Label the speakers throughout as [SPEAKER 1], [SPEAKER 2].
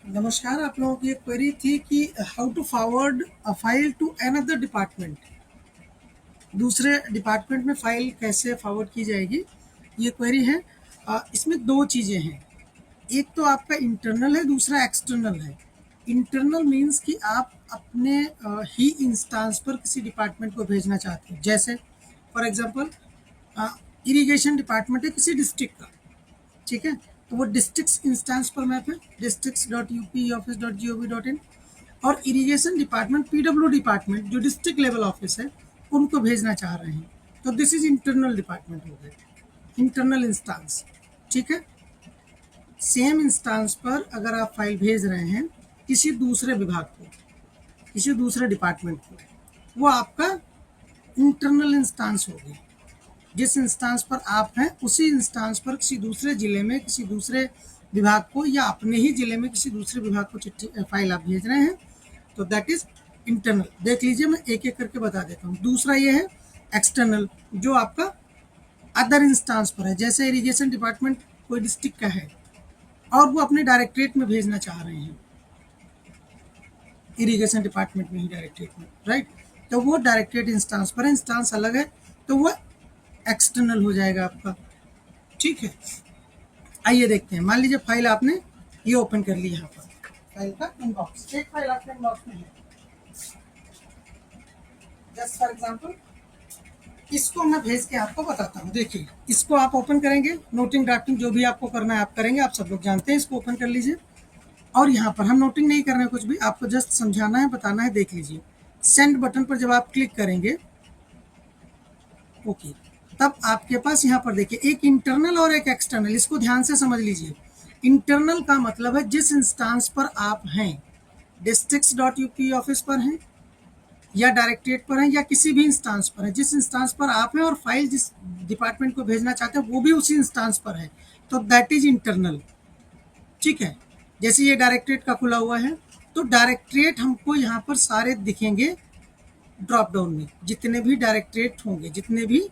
[SPEAKER 1] नमस्कार। आप लोगों की एक क्वेरी थी कि how to forward a file to another department. दूसरे डिपार्टमेंट में फाइल कैसे फॉरवर्ड की जाएगी, ये क्वेरी है। इसमें दो चीज़ें हैं, एक तो आपका इंटरनल है, दूसरा एक्सटर्नल है। इंटरनल मीन्स कि आप अपने ही इंस्टांस पर किसी डिपार्टमेंट को भेजना चाहते हैं। जैसे फॉर एग्जांपल इरिगेशन डिपार्टमेंट है किसी डिस्ट्रिक्ट का, ठीक है, तो वो डिस्ट्रिक्ट इंस्टांस पर मैप है districts.up.office.gov.in। और इरिगेशन डिपार्टमेंट पीडब्ल्यू डिपार्टमेंट जो डिस्ट्रिक्ट लेवल ऑफिस है उनको भेजना चाह रहे हैं, तो दिस इज इंटरनल डिपार्टमेंट हो गए, इंटरनल इंस्टांस। ठीक है, सेम इंस्टांस पर अगर आप फाइल भेज रहे हैं किसी दूसरे विभाग को, किसी दूसरे डिपार्टमेंट को, वो आपका इंटरनल इंस्टांस हो गया। जिस इंस्टांस पर आप हैं उसी इंस्टांस पर किसी दूसरे जिले में किसी दूसरे विभाग को या अपने ही जिले में किसी दूसरे विभाग को चिट्ठी फाइल आप भेज रहे हैं, तो दैट इज इंटरनल। देख लीजिए, मैं एक एक करके बता देता हूँ। दूसरा ये है एक्सटर्नल, जो आपका अदर इंस्टांस पर है। जैसे इरिगेशन डिपार्टमेंट कोई डिस्ट्रिक्ट का है और वो अपने डायरेक्टरेट में भेजना चाह रहे हैं, इरिगेशन डिपार्टमेंट में ही डायरेक्टरेट में, राइट, तो वो डायरेक्टरेट इंस्टांस पर है, इंस्टांस अलग है, तो वो एक्सटर्नल हो जाएगा आपका। ठीक है, आइए देखते हैं। मान लीजिए फाइल आपने ये ओपन कर ली, यहाँ पर फाइल का इनबॉक्स, एक फाइल आपके इनबॉक्स में है। जस्ट फॉर एग्जांपल इसको मैं भेज के आपको बताता हूँ। देखिए, इसको आप ओपन करेंगे, नोटिंग ड्राफ्टिंग जो भी आपको करना है आप करेंगे, आप सब लोग जानते हैं। इसको ओपन कर लीजिए और यहाँ पर हम नोटिंग नहीं कर रहे हैं कुछ भी, आपको जस्ट समझाना है, बताना है। देख लीजिए, सेंड बटन पर जब आप क्लिक करेंगे, ओके, तब आपके पास यहाँ पर देखिए एक इंटरनल और एक एक्सटर्नल। इसको ध्यान से समझ लीजिए। इंटरनल का मतलब है जिस इंस्टांस पर आप हैं, districts.up ऑफिस पर हैं या डायरेक्टरेट पर हैं या किसी भी इंस्टांस पर है, जिस इंस्टांस पर आप हैं और फाइल जिस डिपार्टमेंट को भेजना चाहते हैं वो भी उसी इंस्टांस पर है, तो दैट इज इंटरनल। ठीक है, जैसे ये डायरेक्टरेट का खुला हुआ है, तो डायरेक्टरेट हमको यहाँ पर सारे दिखेंगे ड्रॉप डाउन में, जितने भी डायरेक्टरेट होंगे, जितने भी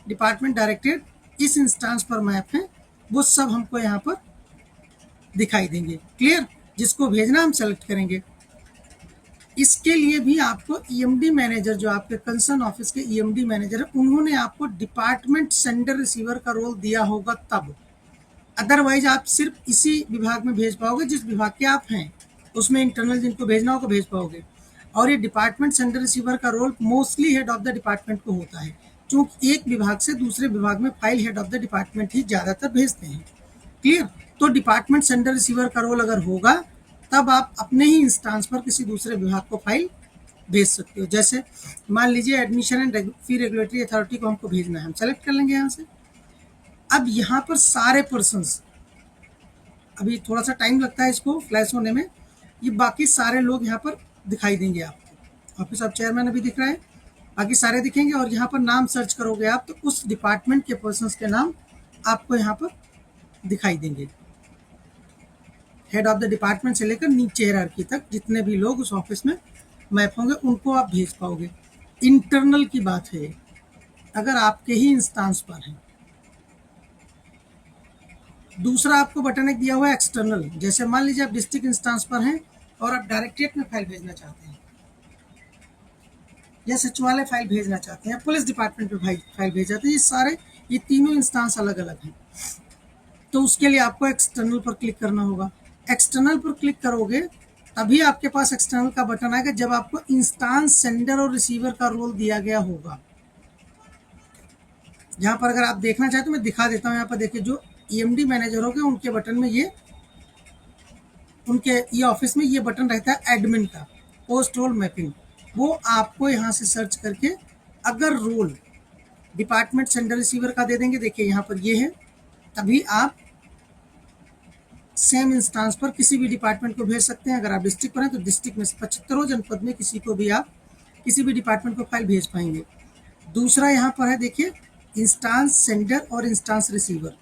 [SPEAKER 1] डिपार्टमेंट डायरेक्टरेट इस इंस्टांस पर मैप है, वो सब हमको यहाँ पर दिखाई देंगे। क्लियर, जिसको भेजना हम सेलेक्ट करेंगे। इसके लिए भी आपको ईएमडी मैनेजर, जो आपके कंसर्न ऑफिस के ईएमडी मैनेजर है, उन्होंने आपको डिपार्टमेंट सेंडर रिसीवर का रोल दिया होगा तब। अदरवाइज आप सिर्फ इसी विभाग में भेज पाओगे जिस विभाग के आप हैं, उसमें इंटरनल जिनको भेजना होगा भेज पाओगे। और ये डिपार्टमेंट सेंडर रिसीवर का role mostly head of the department को होता है, क्योंकि एक विभाग से दूसरे विभाग में file head of the department ही ज़्यादातर भेजते हैं। क्लियर, तो डिपार्टमेंट सेंडर रिसीवर का रोल अगर होगा तब आप अपने ही इंस्टांस पर किसी दूसरे विभाग को फाइल भेज सकते हो। जैसे मान लीजिए admission and fee regulatory authority को हमको भेजना है, हम सेलेक्ट कर लेंगे यहाँ से। अब यहाँ पर सारे पर्सन्स, अभी थोड़ा सा टाइम लगता है इसको फ्लैश होने में, ये बाकी सारे लोग यहाँ पर दिखाई देंगे आपको। ऑफिस ऑफ चेयरमैन अभी दिख रहा है, बाकी सारे दिखेंगे। और यहाँ पर नाम सर्च करोगे आप तो उस डिपार्टमेंट के पर्सन्स के नाम आपको यहाँ पर दिखाई देंगे। हेड ऑफ द डिपार्टमेंट से लेकर नीचे हायरार्की तक जितने भी लोग उस ऑफिस में मैप होंगे उनको आप भेज पाओगे। इंटरनल की बात है, अगर आपके ही इंस्टांस पर है। दूसरा आपको बटन एक दिया हुआ है एक्सटर्नल। जैसे मान लीजिए आप डिस्ट्रिक्ट इंस्टांस पर हैं और आप डायरेक्टरेट में फाइल भेजना चाहते हैं या सचिवालय फाइल भेजना चाहते हैं, पुलिस डिपार्टमेंट में फाइल भेज जाते हैं, ये तीनों इंस्टांस अलग अलग हैं, तो उसके लिए आपको एक्सटर्नल पर क्लिक करना होगा। एक्सटर्नल पर क्लिक करोगे तभी आपके पास एक्सटर्नल का बटन आएगा जब आपको इंस्टांस सेंडर और रिसीवर का रोल दिया गया होगा। यहाँ पर अगर आप देखना चाहते तो मैं दिखा देता हूँ। यहाँ पर देखिए, जो ईएमडी मैनेजर होंगे उनके बटन में ये ऑफिस में ये बटन रहता है एडमिन का, पोस्ट रोल मैपिंग। वो आपको यहाँ से सर्च करके अगर रोल डिपार्टमेंट सेंडर रिसीवर का दे देंगे, देखिए यहाँ पर ये है, तभी आप सेम इंस्टांस पर किसी भी डिपार्टमेंट को भेज सकते हैं। अगर आप डिस्ट्रिक्ट पर हैं तो डिस्ट्रिक्ट में 75 जनपद में किसी को भी आप किसी भी डिपार्टमेंट को फाइल भेज पाएंगे। दूसरा यहाँ पर है, देखिए, इंस्टांस सेंडर और इंस्टांस रिसीवर।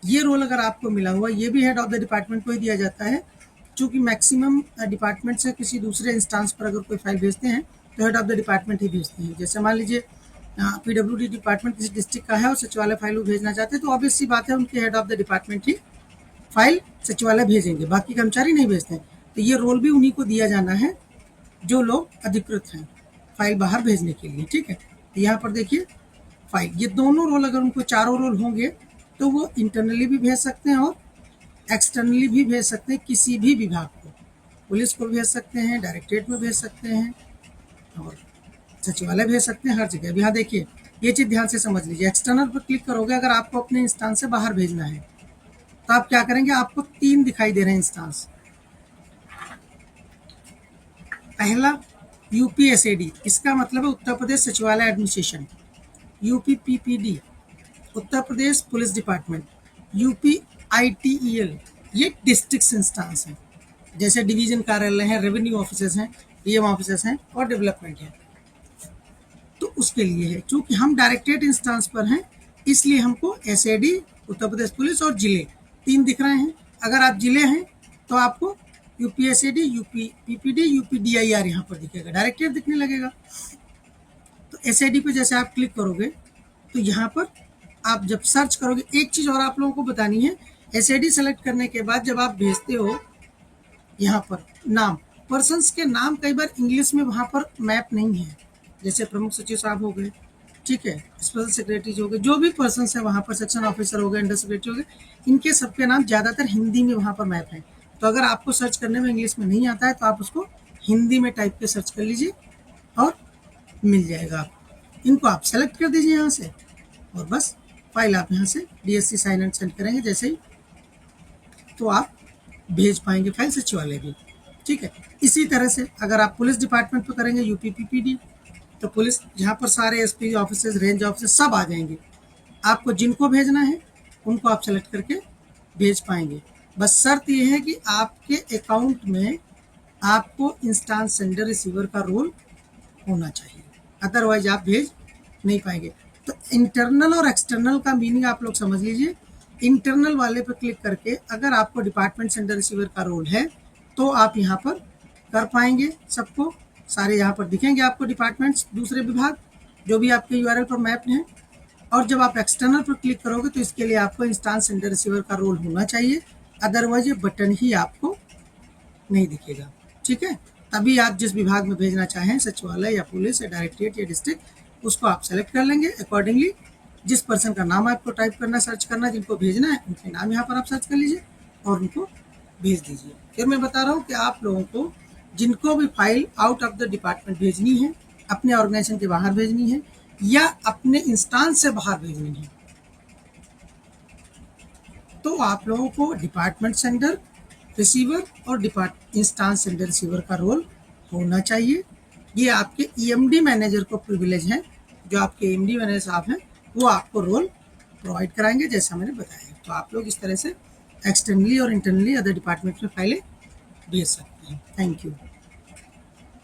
[SPEAKER 1] ये रोल अगर आपको मिला हुआ, ये भी हेड ऑफ द डिपार्टमेंट को ही दिया जाता है, क्योंकि मैक्सिमम डिपार्टमेंट से किसी दूसरे इंस्टांस पर अगर कोई फाइल भेजते हैं तो हेड ऑफ द डिपार्टमेंट ही भेजते हैं। जैसे मान लीजिए पीडब्ल्यूडी डिपार्टमेंट किसी डिस्ट्रिक्ट का है और सचिवालय फाइल भेजना चाहते हैं, तो ऑब्वियस सी बात है उनके head of the department he file सचिवालय भेजेंगे, बाकी कर्मचारी नहीं भेजते हैं। तो ये रोल भी उन्हीं को दिया जाना है जो लोग अधिकृत हैं फाइल बाहर भेजने के लिए, ठीक है। तो यहाँ पर देखिए फाइल, ये दोनों रोल अगर उनको चारों रोल होंगे तो वो इंटरनली भी भेज सकते हैं और एक्सटर्नली भी भेज सकते हैं किसी भी विभाग को। पुलिस को भेज सकते हैं, डायरेक्टरेट में भेज सकते हैं और सचिवालय भेज सकते हैं, हर जगह। अब यहाँ देखिए ये चीज़ ध्यान से समझ लीजिए, एक्सटर्नल पर क्लिक करोगे अगर आपको अपने इंस्टांस से बाहर भेजना है तो आप क्या करेंगे, आपको 3 दिखाई दे रहे हैं इंस्टांस। पहला यूपीएसएडी, इसका मतलब है उत्तर प्रदेश सचिवालय administration. यूपीपीपीडी, Uttar Pradesh police department. यूपीआईटीईएल, ये डिस्ट्रिक्ट इंस्टांस है, जैसे डिवीजन कार्यालय हैं, रेवेन्यू ऑफिसर्स हैं, डीएम ऑफिसर्स हैं और डेवलपमेंट है। तो उसके लिए है, चूंकि हम डायरेक्टरेट इंस्टांस पर हैं इसलिए हमको एसएडी, उत्तर प्रदेश पुलिस और जिले 3 दिख रहे हैं। अगर आप जिले हैं तो आपको यूपीएसएडी, यूपीपीपीडी, यूपीडीआईआर यहाँ पर दिखेगा, डायरेक्टरेट दिखने लगेगा। तो एसएडी पे जैसे आप क्लिक करोगे तो यहाँ पर आप जब सर्च करोगे, एक चीज़ और आप लोगों को बतानी है, एसएडी सेलेक्ट करने के बाद जब आप भेजते हो यहाँ पर नाम, पर्सन्स के नाम कई बार इंग्लिश में वहाँ पर मैप नहीं है, जैसे प्रमुख सचिव साहब हो गए, ठीक है, स्पेशल सेक्रेटरीज हो गए, जो भी पर्सन्स हैं वहाँ पर, सेक्शन ऑफिसर हो गए, अंडर सेक्रेटरी हो गए, इनके सबके नाम ज़्यादातर हिंदी में वहाँ पर मैप है। तो अगर आपको सर्च करने में इंग्लिश में नहीं आता है तो आप उसको हिंदी में टाइप के सर्च कर लीजिए और मिल जाएगा आपको। इनको आप सेलेक्ट कर दीजिए यहाँ से और बस फाइल आप यहाँ से डीएससी साइन एंड सेंड करेंगे जैसे ही, तो आप भेज पाएंगे फाइल सचिवालय भी, ठीक है। इसी तरह से अगर आप पुलिस डिपार्टमेंट पे करेंगे यूपीपीपीडी, तो पुलिस जहाँ पर सारे एसपी ऑफिसर्स, रेंज ऑफिसर्स सब आ जाएंगे। आपको जिनको भेजना है उनको आप सेलेक्ट करके भेज पाएंगे। बस शर्त ये है कि आपके अकाउंट में आपको इंस्टांस सेंडर रिसीवर का रोल होना चाहिए, अदरवाइज आप भेज नहीं पाएंगे। तो इंटरनल और एक्सटर्नल का मीनिंग आप लोग समझ लीजिए। इंटरनल वाले पर क्लिक करके अगर आपको डिपार्टमेंट सेंडर रिसीवर का रोल है तो आप यहाँ पर कर पाएंगे, सबको सारे यहाँ पर दिखेंगे आपको डिपार्टमेंट्स, दूसरे विभाग जो भी आपके यूआरएल पर मैप हैं। और जब आप एक्सटर्नल पर क्लिक करोगे तो इसके लिए आपको इंस्टांस सेंडर रिसीवर का रोल होना चाहिए, अदरवाइज ये बटन ही आपको नहीं दिखेगा, ठीक है। तभी आप जिस विभाग में भेजना चाहें, सचिवालय या पुलिस या डायरेक्टरेट या डिस्ट्रिक्ट, उसको आप सेलेक्ट कर लेंगे अकॉर्डिंगली। जिस पर्सन का नाम आपको टाइप करना, सर्च करना, जिनको भेजना है उनके नाम यहाँ पर आप सर्च कर लीजिए और उनको भेज दीजिए। फिर मैं बता रहा हूँ कि आप लोगों को जिनको भी file out of the department भेजनी है, अपने ऑर्गेनाइजेशन के बाहर भेजनी है या अपने इंस्टांस से बाहर भेजनी है, तो आप लोगों को डिपार्टमेंट सेंडर रिसीवर और इंस्टांस सेंडर रिसीवर का रोल होना चाहिए। ये आपके ईएमडी मैनेजर को प्रिविलेज है, जो आपके ईएमडी मैनेजर साहब हैं वो आपको रोल प्रोवाइड कराएंगे जैसा मैंने बताया। तो आप लोग इस तरह से एक्सटर्नली और इंटरनली अदर डिपार्टमेंट में फाइलें भेज सकते हैं। Thank you.